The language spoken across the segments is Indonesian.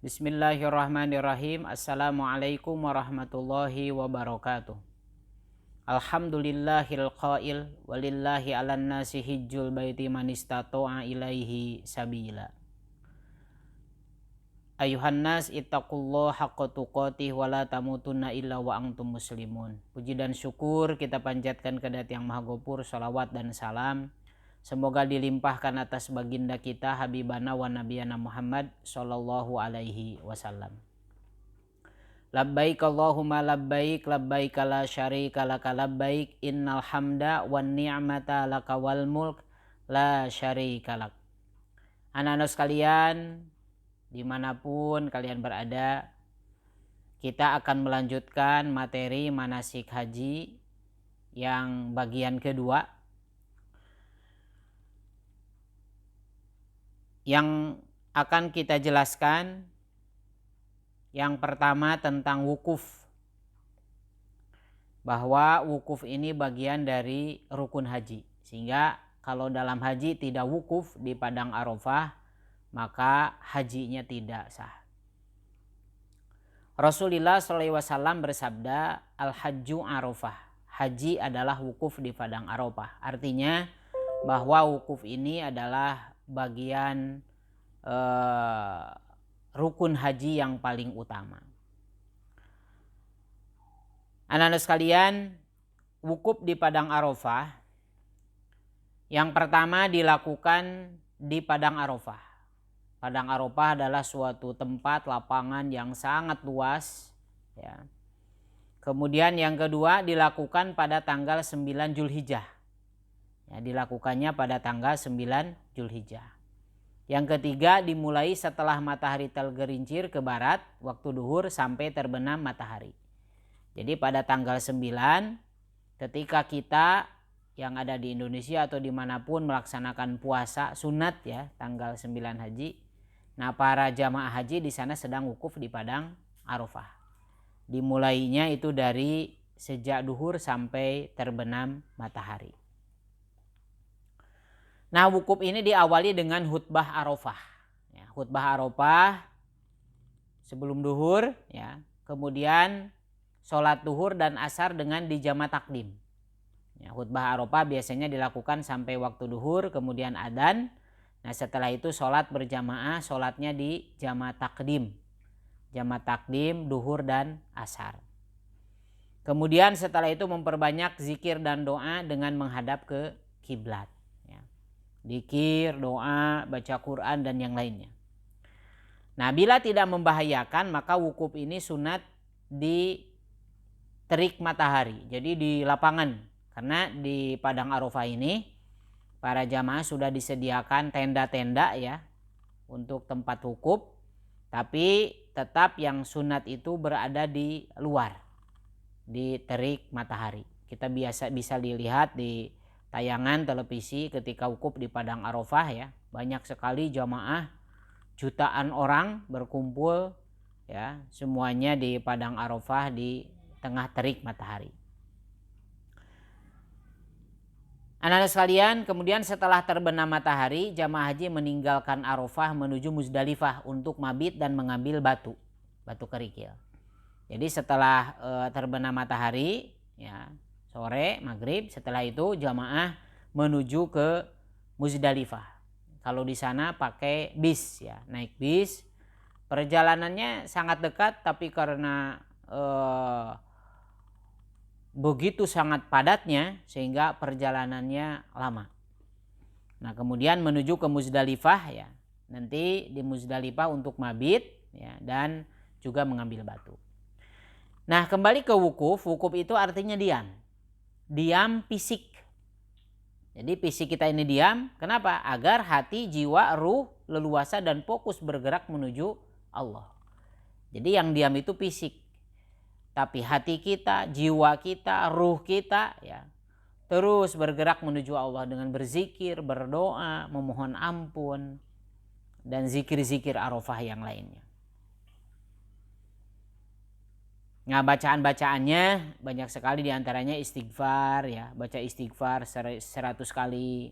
Bismillahirrahmanirrahim. Assalamualaikum warahmatullahi wabarakatuh. Alhamdulillahil qail walillahi 'alan nasi hijjul baiti man istata'a ilaihi sabila. Ayuhan nas ittaqullaha haqqa tuqatih wa la tamutunna illa wa antum muslimun. Puji dan syukur kita panjatkan kepada Yang Maha Gopur, salawat dan salam semoga dilimpahkan atas baginda kita habibana wa nabiyana Muhammad sallallahu alaihi wasallam. Labbaik Allahumma labbaik, labbaik la syarika laka labbaik, innal hamda wan ni'mata laka wal mulk la syarika lak. Anak-anak sekalian, dimanapun kalian berada, kita akan melanjutkan materi manasik haji yang bagian kedua, yang akan kita jelaskan. Yang pertama tentang wukuf, bahwa wukuf ini bagian dari rukun haji, sehingga kalau dalam haji tidak wukuf di padang Arafah maka hajinya tidak sah. Rasulullah SAW bersabda, al-hajju Arafah, haji adalah wukuf di padang Arafah. Artinya bahwa wukuf ini adalah bagian rukun haji yang paling utama. Anak-anak sekalian, wukuf di padang Arafah yang pertama dilakukan di padang Arafah. Padang Arafah adalah suatu tempat lapangan yang sangat luas, ya. Kemudian yang kedua dilakukan pada tanggal 9 Zulhijjah. Ya, dilakukannya pada tanggal 9 Zulhijjah. Yang ketiga dimulai setelah matahari tergelincir ke barat waktu duhur sampai terbenam matahari. Jadi pada tanggal 9 ketika kita yang ada di Indonesia atau dimanapun melaksanakan puasa sunat, ya, tanggal 9 haji. Nah, para jamaah haji di sana sedang wukuf di padang Arafah. Dimulainya itu dari sejak duhur sampai terbenam matahari. Nah, wukuf ini diawali dengan khutbah Arafah. Ya, khutbah Arafah sebelum duhur, ya. Kemudian sholat duhur dan asar dengan dijama takdim. Ya, khutbah Arafah biasanya dilakukan sampai waktu duhur, kemudian adzan. Nah, setelah itu sholat berjamaah, sholatnya di jama takdim. Jama takdim, duhur dan asar. Kemudian setelah itu memperbanyak zikir dan doa dengan menghadap ke kiblat. Dzikir, doa, baca Quran dan yang lainnya. Nah, bila tidak membahayakan maka wukuf ini sunat di terik matahari. Jadi di lapangan, karena di padang Arafah ini para jamaah sudah disediakan tenda-tenda, ya, untuk tempat wukuf, tapi tetap yang sunat itu berada di luar, di terik matahari. Kita bisa dilihat di tayangan televisi ketika wukuf di padang Arafah, ya, banyak sekali jamaah, jutaan orang berkumpul, ya, semuanya di padang Arafah di tengah terik matahari. Anak-anak sekalian, kemudian setelah terbenam matahari, jamaah haji meninggalkan Arafah menuju Muzdalifah untuk mabit dan mengambil batu kerikil. Jadi setelah terbenam matahari, ya, sore maghrib, setelah itu jamaah menuju ke Muzdalifah. Kalau di sana pakai bis, ya, naik bis. Perjalanannya sangat dekat, tapi karena begitu sangat padatnya sehingga perjalanannya lama. Nah, kemudian menuju ke Muzdalifah, ya, nanti di Muzdalifah untuk mabit, ya, dan juga mengambil batu. Nah, kembali ke wukuf. Wukuf itu artinya diam fisik. Jadi fisik kita ini diam, kenapa? Agar hati, jiwa, ruh leluasa dan fokus bergerak menuju Allah. Jadi yang diam itu fisik, tapi hati kita, jiwa kita, ruh kita, ya, terus bergerak menuju Allah dengan berzikir, berdoa, memohon ampun, dan zikir-zikir Arafah yang lainnya. Nah, bacaan-bacaannya banyak sekali, diantaranya istighfar, ya, baca istighfar 100 kali,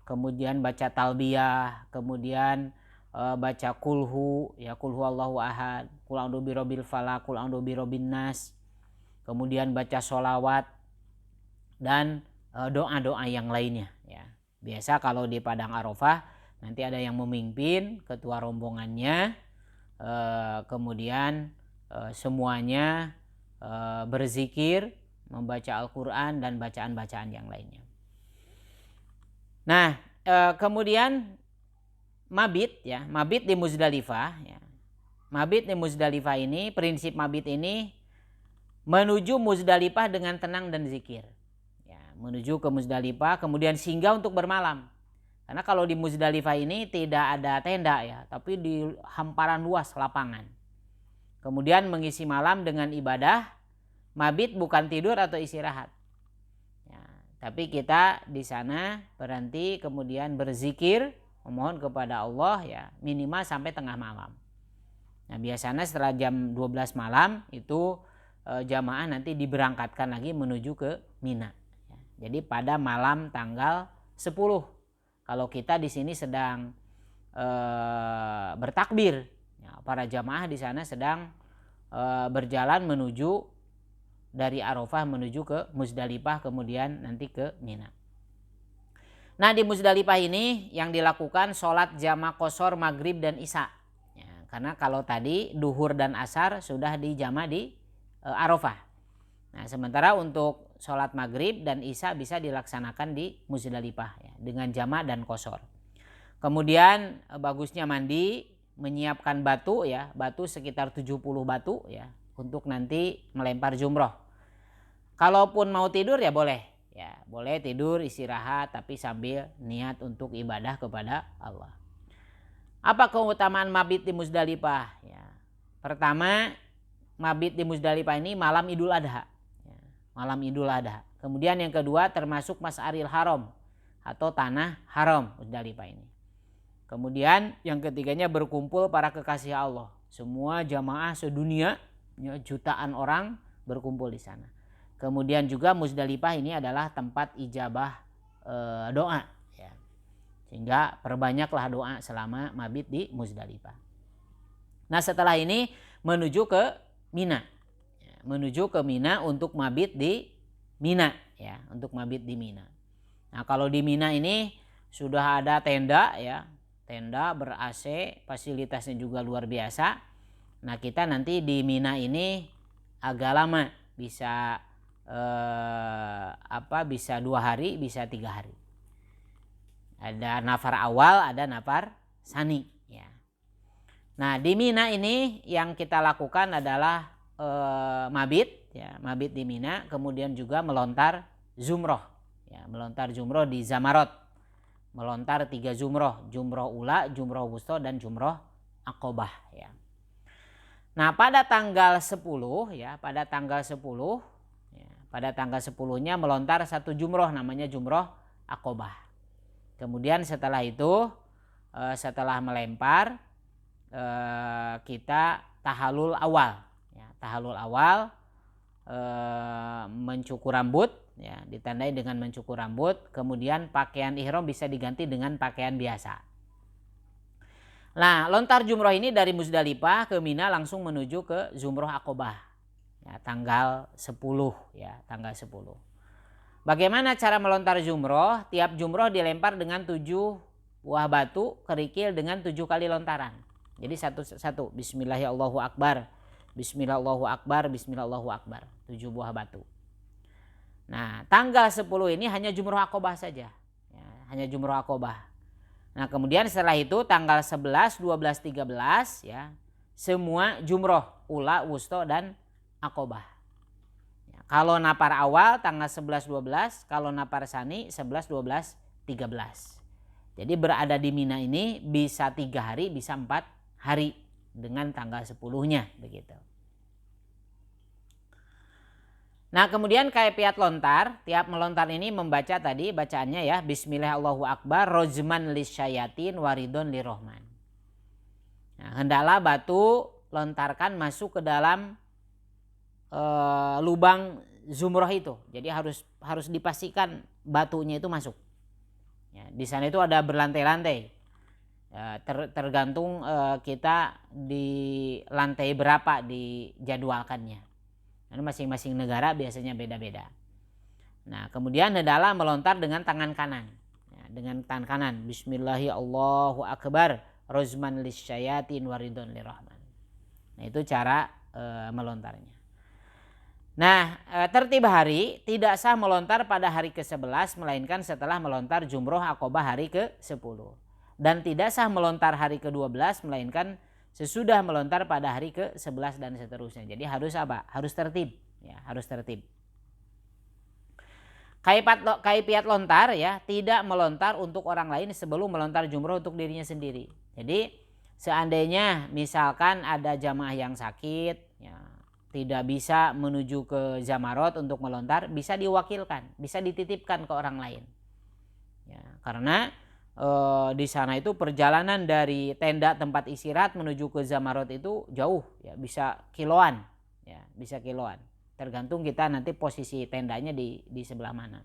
kemudian baca talbiyah, kemudian baca kulhu, ya kulhu Allahu ahad, kul a'udzu birabbil falaq, kul a'udzu birabbin nas. Kemudian baca sholawat dan doa-doa yang lainnya, ya. Biasa kalau di padang Arafah nanti ada yang memimpin, ketua rombongannya, kemudian semuanya berzikir, membaca Al-Quran dan bacaan-bacaan yang lainnya. Nah, kemudian mabit, ya, mabit di Muzdalifah, ya. Mabit di Muzdalifah ini, prinsip mabit ini menuju Muzdalifah dengan tenang dan zikir. Ya, menuju ke Muzdalifah kemudian singgah untuk bermalam. Karena kalau di Muzdalifah ini tidak ada tenda, ya, tapi di hamparan luas lapangan. Kemudian mengisi malam dengan ibadah. Mabit bukan tidur atau istirahat. Ya, tapi kita di sana berhenti kemudian berzikir, memohon kepada Allah, ya, minimal sampai tengah malam. Nah, biasanya setelah jam 12 malam itu jamaah nanti diberangkatkan lagi menuju ke Mina. Ya, jadi pada malam tanggal 10. Kalau kita di sini sedang bertakbir, ya, para jamaah di sana sedang berjalan menuju dari Arafah menuju ke Muzdalifah kemudian nanti ke Mina. Nah, di Muzdalifah ini yang dilakukan sholat jama' qashar maghrib dan isya. Ya, karena kalau tadi duhur dan asar sudah dijama' di Arafah. Nah, sementara untuk sholat maghrib dan isya bisa dilaksanakan di Muzdalifah, ya, dengan jama' dan qashar. Kemudian bagusnya mandi, menyiapkan batu, ya, batu sekitar 70 batu, ya, untuk nanti melempar jumroh. Kalaupun mau tidur ya boleh, ya, boleh tidur istirahat tapi sambil niat untuk ibadah kepada Allah. Apa keutamaan mabit di Muzdalifah? Ya, pertama, mabit di Muzdalifah ini malam Idul Adha, ya, malam Idul Adha. Kemudian yang kedua termasuk Mas'aril Haram atau tanah haram Muzdalifah ini. Kemudian yang ketiganya berkumpul para kekasih Allah. Semua jamaah sedunia, ya, jutaan orang berkumpul di sana. Kemudian juga Muzdalifah ini adalah tempat ijabah doa, ya. Sehingga perbanyaklah doa selama mabit di Muzdalifah. Nah, setelah ini menuju ke Mina, ya, menuju ke Mina untuk mabit di Mina, ya, untuk mabit di Mina. Nah, kalau di Mina ini sudah ada tenda, ya, tenda ber-AC, fasilitasnya juga luar biasa. Nah, kita nanti di Mina ini agak lama, bisa bisa 2 hari, bisa 3 hari. Ada nafar awal, ada nafar sani, ya. Nah, di Mina ini yang kita lakukan adalah mabit, ya, mabit di Mina, kemudian juga melontar zumroh, ya, melontar jumroh di Zamarot, melontar 3 jumroh, jumroh ula, jumroh wusta dan jumroh aqobah, ya. Nah, pada tanggal 10, ya, pada tanggal 10-nya melontar 1 jumroh namanya jumroh aqobah. Kemudian setelah itu setelah melempar kita tahalul awal, ya, tahalul awal, mencukur rambut, ya, ditandai dengan mencukur rambut. Kemudian pakaian ihram bisa diganti dengan pakaian biasa. Nah, lontar jumroh ini dari Muzdalifah ke Mina langsung menuju ke jumroh aqobah, ya, tanggal 10, ya, tanggal 10. Bagaimana cara melontar jumroh? Tiap jumroh dilempar dengan 7 buah batu kerikil dengan 7 kali lontaran. Jadi satu-satu, bismillah Allahu akbar, bismillah Allahu akbar, bismillah Allahu akbar, 7 buah batu. Nah, tanggal 10 ini hanya jumroh aqobah saja, ya, hanya jumroh aqobah. Nah, kemudian setelah itu tanggal 11, 12, 13, ya, semua jumroh ula, wusta dan aqobah. Ya, kalau napar awal tanggal 11, 12, kalau napar sani 11, 12, 13. Jadi berada di Mina ini bisa 3 hari, bisa 4 hari dengan tanggal 10-nya begitu. Nah, kemudian kaifiat lontar, tiap melontar ini membaca tadi bacaannya, ya, bismillah Allahu akbar, rojman lisyayatin waridon lirahman. Nah, hendaklah batu lontarkan masuk ke dalam lubang zumroh itu. Jadi harus dipastikan batunya itu masuk. Ya, di sana itu ada berlantai-lantai. Tergantung kita di lantai berapa dijadwalkannya. Karena masing-masing negara biasanya beda-beda. Nah, kemudian adalah melontar dengan tangan kanan. Ya, dengan tangan kanan. Bismillahirrahmanirrahim, Allahu Akbar, rozman lisyayatin waridon lirrahman. Nah, itu cara melontarnya. Nah, tertib hari tidak sah melontar pada hari ke-11 melainkan setelah melontar jumroh akobah hari ke-10. Dan tidak sah melontar hari ke-12 melainkan sesudah melontar pada hari ke-11 dan seterusnya. Jadi harus apa? Harus tertib, ya, harus tertib. Kaifiat lontar, ya, tidak melontar untuk orang lain sebelum melontar jumroh untuk dirinya sendiri. Jadi seandainya misalkan ada jamaah yang sakit, ya, tidak bisa menuju ke Jamarot untuk melontar, bisa diwakilkan, bisa dititipkan ke orang lain. Ya, karena di sana itu perjalanan dari tenda tempat istirahat menuju ke Jamarot itu jauh, ya, bisa kiloan, ya, bisa kiloan. Tergantung kita nanti posisi tendanya di sebelah mana.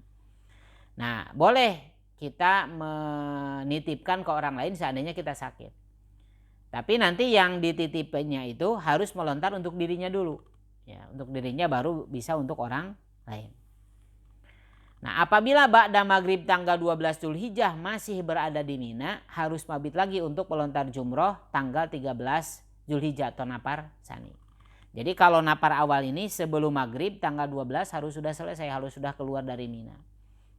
Nah, boleh kita menitipkan ke orang lain seandainya kita sakit. Tapi nanti yang dititipnya itu harus melontar untuk dirinya dulu. Ya, untuk dirinya baru bisa untuk orang lain. Nah, apabila ba'da maghrib tanggal 12 Dzulhijjah masih berada di Mina, harus mabit lagi untuk melontar jumroh tanggal 13 Dzulhijjah atau napar sani. Jadi kalau napar awal ini sebelum maghrib tanggal 12 harus sudah selesai, harus sudah keluar dari Mina.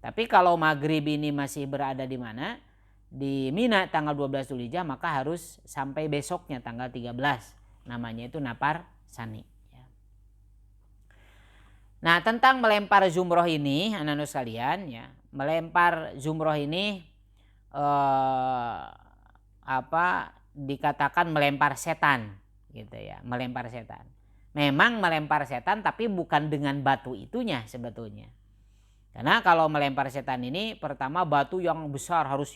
Tapi kalau maghrib ini masih berada di mana? Di Mina tanggal 12 Dzulhijjah, maka harus sampai besoknya tanggal 13. Namanya itu napar sani. Nah, tentang melempar jumroh ini, anak-anak sekalian, ya, melempar jumroh ini dikatakan melempar setan, gitu ya, melempar setan. Memang melempar setan, tapi bukan dengan batu itunya sebetulnya. Karena kalau melempar setan ini, pertama batu yang besar harus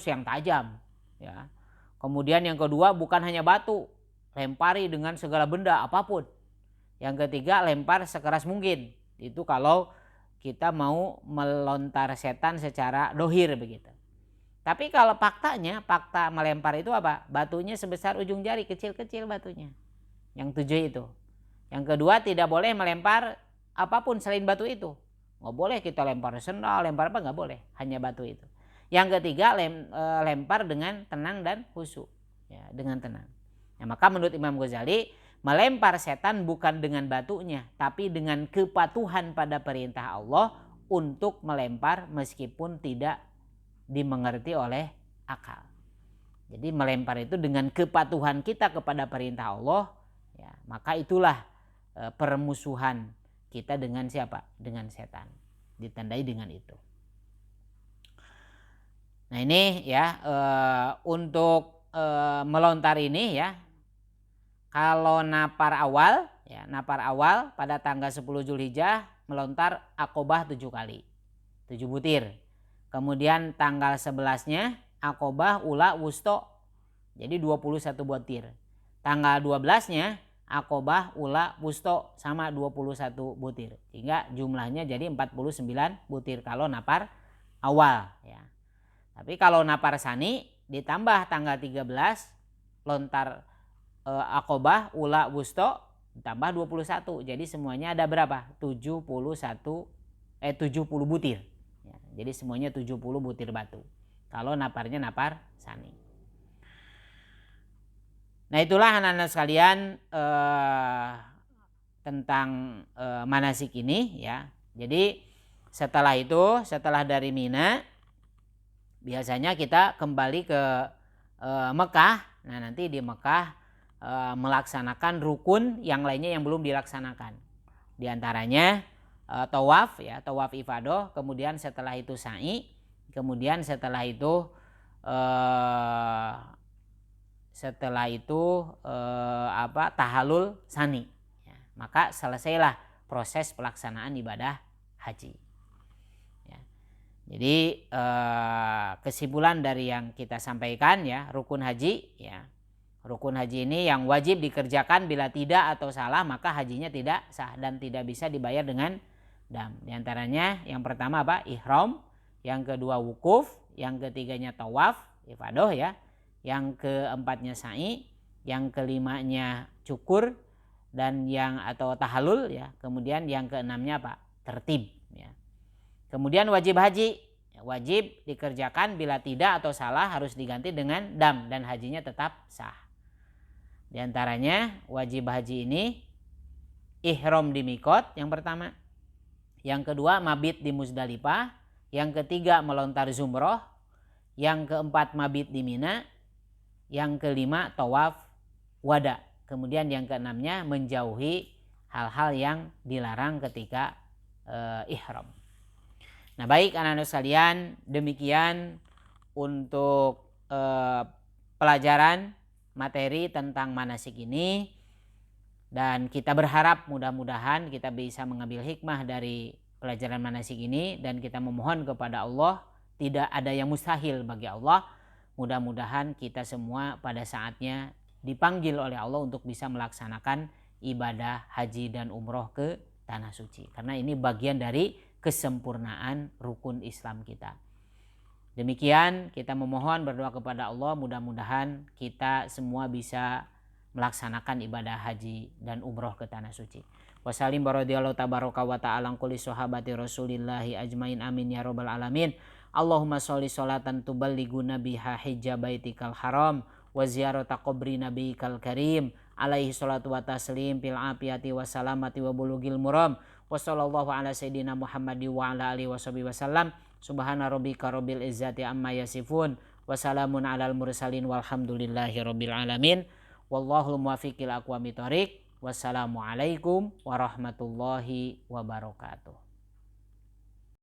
yang tajam, ya. Kemudian yang kedua bukan hanya batu, lempari dengan segala benda apapun. Yang ketiga lempar sekeras mungkin. Itu kalau kita mau melontar setan secara dohir begitu. Tapi kalau fakta melempar itu apa? Batunya sebesar ujung jari, kecil-kecil batunya. Yang 7 itu. Yang kedua tidak boleh melempar apapun selain batu itu. Nggak boleh kita lempar sendal, lempar apa, nggak boleh. Hanya batu itu. Yang ketiga lempar dengan tenang dan khusyuk. Ya, dengan tenang. Nah, maka menurut Imam Ghazali, melempar setan bukan dengan batunya, tapi dengan kepatuhan pada perintah Allah untuk melempar meskipun tidak dimengerti oleh akal. Jadi melempar itu dengan kepatuhan kita kepada perintah Allah, ya, maka itulah permusuhan kita dengan siapa? Dengan setan. Ditandai dengan itu. Nah ini ya untuk melontar ini ya. Kalau napar awal, ya, napar awal pada tanggal 10 Dzulhijjah melontar akobah 7 kali. 7 butir. Kemudian tanggal 11-nya akobah ula wusto. Jadi 21 butir. Tanggal 12-nya akobah ula wusto sama 21 butir. Sehingga jumlahnya jadi 49 butir kalau napar awal, ya. Tapi kalau napar sani ditambah tanggal 13 lontar akobah ula wusto ditambah 21. Jadi semuanya ada berapa? 70 butir. Ya, jadi semuanya 70 butir batu. Kalau naparnya napar sani. Nah, itulah anak-anak sekalian tentang manasik ini, ya. Jadi setelah itu, setelah dari Mina, biasanya kita kembali ke Mekah. Nah, nanti di Mekah melaksanakan rukun yang lainnya yang belum dilaksanakan. Di antaranya tawaf, ya, tawaf ifadah, kemudian setelah itu sa'i, kemudian setelah itu tahallul sani. Ya, maka selesailah proses pelaksanaan ibadah haji. Ya. Jadi kesimpulan dari yang kita sampaikan, ya, rukun haji, ya. Rukun haji ini yang wajib dikerjakan, bila tidak atau salah maka hajinya tidak sah dan tidak bisa dibayar dengan dam. Di antaranya yang pertama apa? Ihram, yang kedua wukuf, yang ketiganya tawaf, ifadah, ya. yang keempatnya sa'i, yang kelimanya cukur, dan yang atau tahalul ya. Kemudian yang keenamnya apa? Tertib ya. Kemudian wajib haji, wajib dikerjakan, bila tidak atau salah harus diganti dengan dam dan hajinya tetap sah. Di antaranya wajib haji ini ihram di mikot yang pertama, yang kedua mabit di Muzdalifah, yang ketiga melontar zumroh, yang keempat mabit di Mina, yang kelima tawaf wada, kemudian yang keenamnya menjauhi hal-hal yang dilarang ketika ihram. Nah baik anak-anak sekalian, demikian untuk pelajaran materi tentang manasik ini, dan kita berharap mudah-mudahan kita bisa mengambil hikmah dari pelajaran manasik ini, dan kita memohon kepada Allah, tidak ada yang mustahil bagi Allah. Mudah-mudahan kita semua pada saatnya dipanggil oleh Allah untuk bisa melaksanakan ibadah haji dan umroh ke tanah suci, karena ini bagian dari kesempurnaan rukun Islam kita. Demikian kita memohon berdoa kepada Allah, mudah-mudahan kita semua bisa melaksanakan ibadah haji dan umroh ke tanah suci. Wassalim baradiyallahu tabaraka wa ta'ala kulli sahabati rasulillahi ajmain amin ya rabbal alamin. Allahumma sholli sholatan tuballighuna biha hijja baitikal haram wa ziyarata qabri nabiyikal karim alaihi salatu wa taslim fil afiyati wa salamati wa bulugil muram wa sallallahu ala sayyidina Muhammadi wa ala alihi washabihi wasallam. Subhana rabbika rabbil izzati amma yasifun wa salamun alal mursalin walhamdulillahi rabbil alamin. Wallahul muwaffiq ila aqwamit thoriq. Wassalamualaikum warahmatullahi wabarakatuh.